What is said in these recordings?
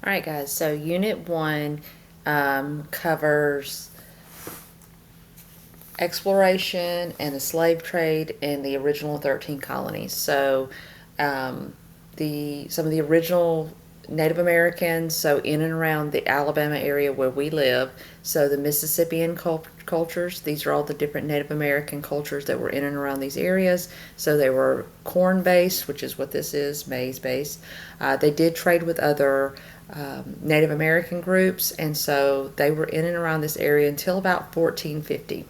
All right, guys, so Unit 1 covers exploration and the slave trade in the original 13 colonies. So some of the original Native Americans, so in and around the Alabama area where we live, so the Mississippian cultures, these are all the different Native American cultures that were in and around these areas. So they were corn based, which is what this is, maize based. They did trade with other Native American groups, and so they were in and around this area until about 1450.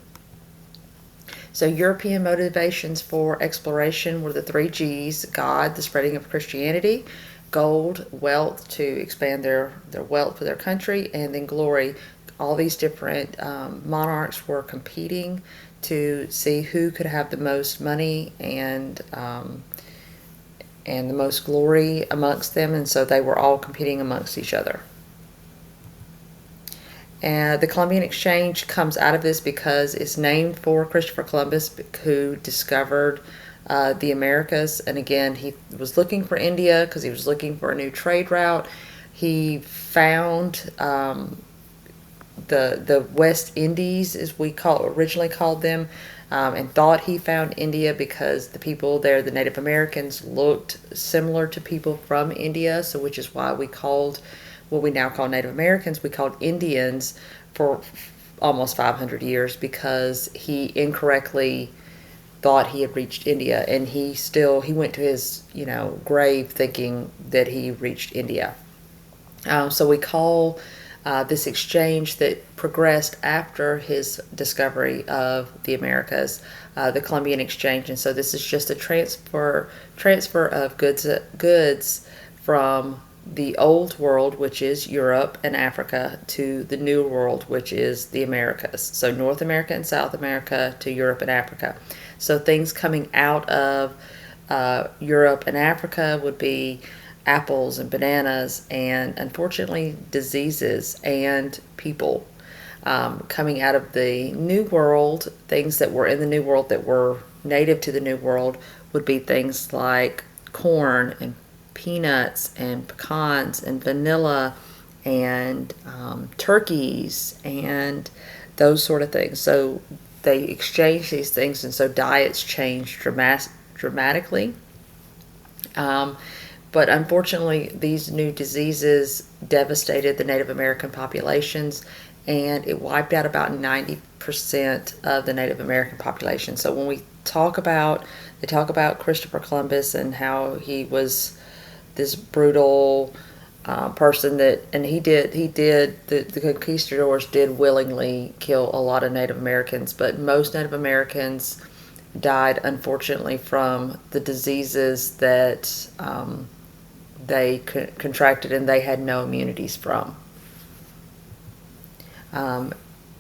So European motivations for exploration were the three G's: God, the spreading of Christianity; gold, wealth, to expand their wealth for their country; and then glory. All these different monarchs were competing to see who could have the most money and the most glory amongst them, and so they were all competing amongst each other. And the Columbian Exchange comes out of this because it's named for Christopher Columbus, who discovered the Americas. And again, he was looking for India because he was looking for a new trade route. He found the West Indies, as we originally called them, and thought he found India because the people there, the Native Americans, looked similar to people from India. So, which is why we called what we now call Native Americans, we called Indians for almost 500 years, because he incorrectly thought he had reached India, and he went to his grave thinking that he reached India. So we call this exchange that progressed after his discovery of the Americas the Columbian Exchange. And so this is just a transfer of goods from the old world, which is Europe and Africa, to the new world, which is the Americas. So North America and South America to Europe and Africa. So things coming out of Europe and Africa would be apples and bananas, and unfortunately diseases and people. Coming out of the New World, things that were in the New World that were native to the New World would be things like corn and peanuts and pecans and vanilla and turkeys and those sort of things. So they exchange these things, and so diets changed dramatically. But unfortunately, these new diseases devastated the Native American populations, and it wiped out about 90% of the Native American population. So when they talk about Christopher Columbus and how he was this brutal person the conquistadors did willingly kill a lot of Native Americans, but most Native Americans died, unfortunately, from the diseases that they contracted and they had no immunities from.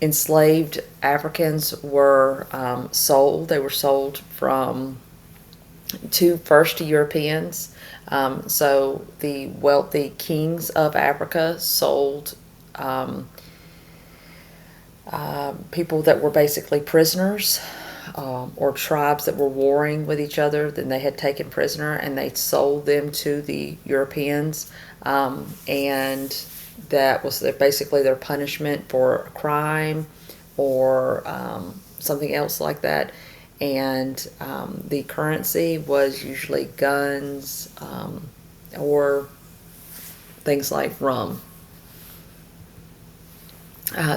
Enslaved Africans were sold. They were sold first to Europeans. So the wealthy kings of Africa sold people that were basically prisoners, or tribes that were warring with each other, then they had taken prisoner, and they sold them to the Europeans, and that was basically their punishment for a crime or something else like that. And the currency was usually guns or things like rum.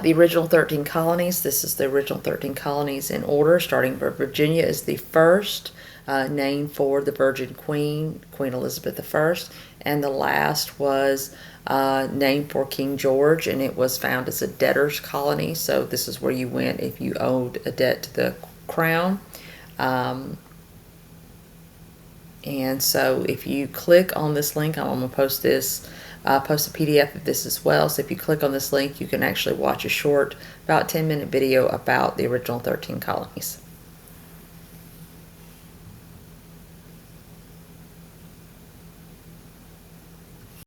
The original 13 colonies, this is the original 13 colonies in order, starting with Virginia is the first, named for the Virgin Queen, Queen Elizabeth I, and the last was named for King George, and it was found as a debtor's colony. So this is where you went if you owed a debt to the crown. And so if you click on this link, I'm going to post a PDF of this as well. So if you click on this link, you can actually watch a short, about 10-minute video about the original 13 colonies.